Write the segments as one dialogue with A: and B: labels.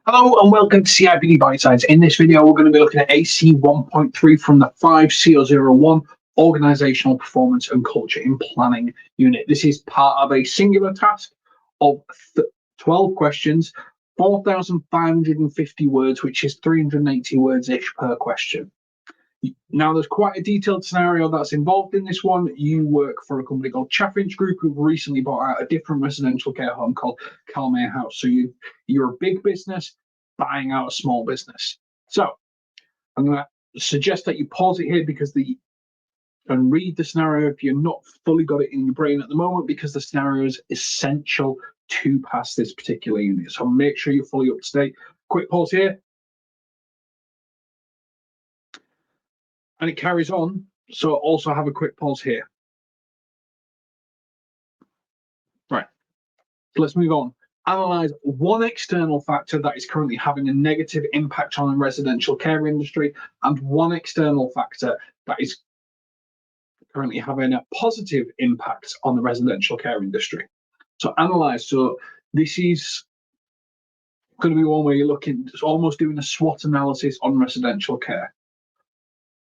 A: Hello and welcome to CIPD Bitesize. In this video, we're going to be looking at AC1.3 from the 5001 Organizational Performance and Culture in Planning unit. This is part of a singular task of 12 questions, 4,550 words, which is 380 words-ish per question. Now, there's quite a detailed scenario that's involved in this one. You work for a company called Chaffinch Group, who've recently bought out a different residential care home called Calmere House. So you're a big business buying out a small business. So I'm going to suggest that you pause it here and read the scenario if you're not fully got it in your brain at the moment, because the scenario is essential to pass this particular unit. So make sure you're fully up to date. Quick pause here. And it carries on, so also have a quick pause here. Right, so let's move on. Analyze one external factor that is currently having a negative impact on the residential care industry and one external factor that is currently having a positive impact on the residential care industry. So analyze, so this is going to be one where you're looking, it's almost doing a SWOT analysis on residential care.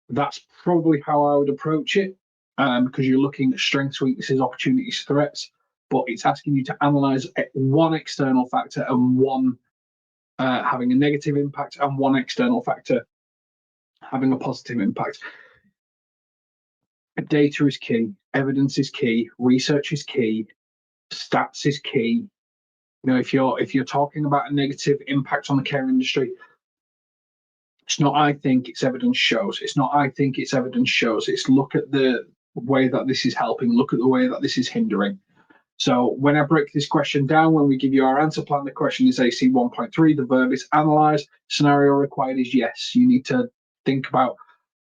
A: That's probably how I would approach it, because you're looking at strengths, weaknesses, opportunities, threats, but it's asking you to analyze one external factor and one having a negative impact and one external factor having a positive impact. Data is key, evidence is key, research is key, stats is key. You know, if you're talking about a negative impact on the care industry, it's not I think, it's evidence shows. It's not I think, it's evidence shows. It's look at the way that this is helping, look at the way that this is hindering. So when I break this question down, when we give you our answer plan, the question is AC 1.3, the verb is analyze, scenario required is yes. You need to think about,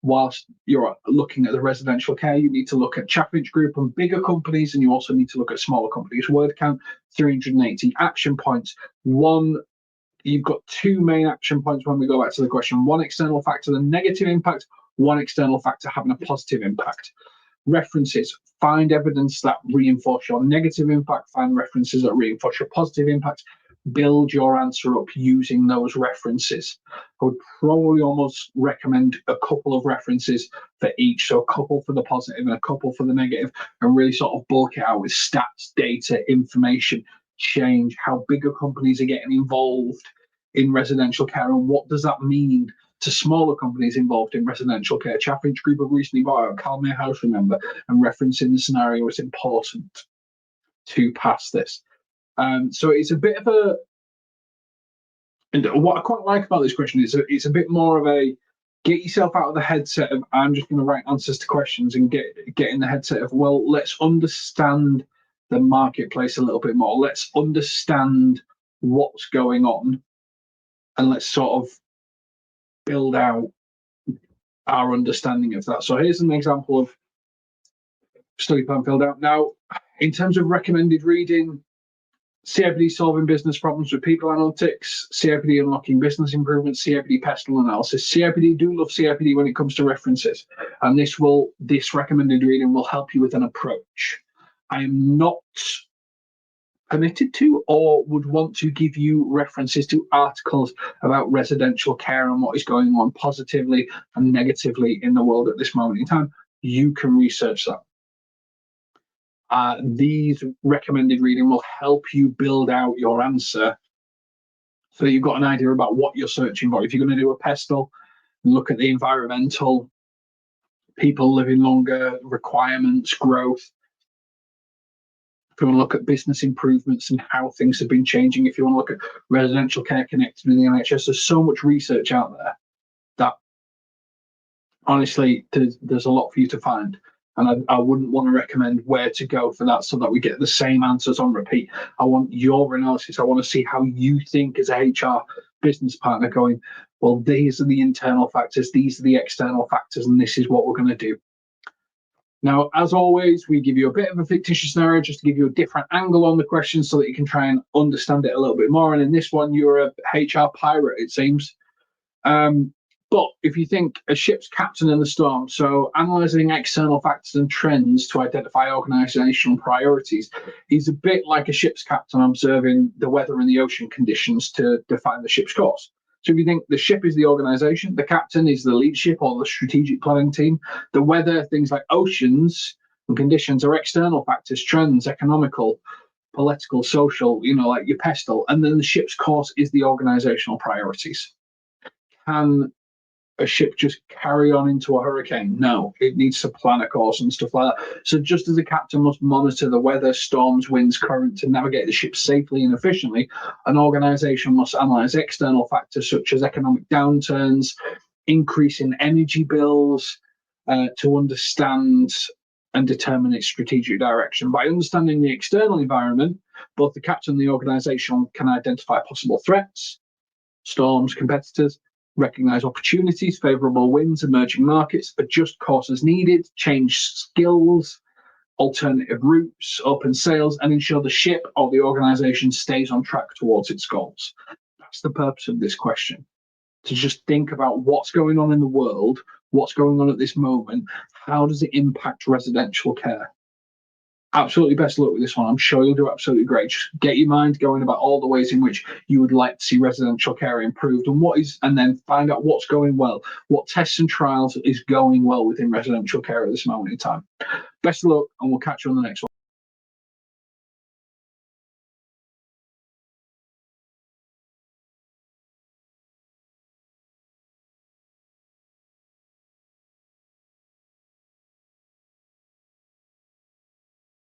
A: whilst you're looking at the residential care, you need to look at Chaffinch Group and bigger companies, and you also need to look at smaller companies. Word count, 380 action points. You've got two main action points when we go back to the question. One external factor, the negative impact, one external factor having a positive impact. References, find evidence that reinforce your negative impact, find references that reinforce your positive impact, build your answer up using those references. I would probably almost recommend a couple of references for each, so a couple for the positive and a couple for the negative, and really sort of bulk it out with stats, data, information, change, how bigger companies are getting involved in residential care, and what does that mean to smaller companies involved in residential care. Chaffinch Group have recently bought out Calmere House, remember, and referencing the scenario is important to pass this. So it's a bit of a, and what I quite like about this question is it's a bit more of a get yourself out of the headset of I'm just going to write answers to questions, and get in the headset of, well, let's understand the marketplace a little bit more. Let's understand what's going on, and let's sort of build out our understanding of that. So here's an example of study plan filled out. Now, in terms of recommended reading, CIPD solving business problems with people analytics, CIPD unlocking business improvements, CIPD pestle analysis. CIPD do love CIPD when it comes to references, and this recommended reading will help you with an approach. I am not permitted to or would want to give you references to articles about residential care and what is going on positively and negatively in the world at this moment in time. You can research that. These recommended reading will help you build out your answer so that you've got an idea about what you're searching for. If you're going to do a pestle, look at the environmental, people living longer, requirements, growth. If you want to look at business improvements and how things have been changing, if you want to look at residential care connected with the NHS, there's so much research out there that honestly there's a lot for you to find. And I wouldn't want to recommend where to go for that so that we get the same answers on repeat. I want your analysis. I want to see how you think as a HR business partner going, well, these are the internal factors, these are the external factors, and this is what we're going to do. Now, as always, we give you a bit of a fictitious scenario just to give you a different angle on the question so that you can try and understand it a little bit more. And in this one, you're a HR pirate, it seems. But if you think a ship's captain in the storm, so analysing external factors and trends to identify organisational priorities is a bit like a ship's captain observing the weather and the ocean conditions to define the ship's course. So if you think the ship is the organisation, the captain is the leadership or the strategic planning team, the weather, things like oceans and conditions are external factors, trends, economical, political, social, like your pestle, and then the ship's course is the organisational priorities. Can a ship just carry on into a hurricane? No, it needs to plan a course and stuff like that. So just as the captain must monitor the weather, storms, winds, current to navigate the ship safely and efficiently, an organisation must analyse external factors such as economic downturns, increase in energy bills, to understand and determine its strategic direction. By understanding the external environment, both the captain and the organisation can identify possible threats, storms, competitors, recognize opportunities, favorable winds, emerging markets, adjust course as needed, change skills, alternative routes, open sails, and ensure the ship or the organization stays on track towards its goals. That's the purpose of this question. To just think about what's going on in the world, what's going on at this moment, how does it impact residential care? Absolutely best of luck with this one. I'm sure you'll do absolutely great. Just get your mind going about all the ways in which you would like to see residential care improved and then find out what's going well, what tests and trials is going well within residential care at this moment in time. Best of luck, and we'll catch you on the next one.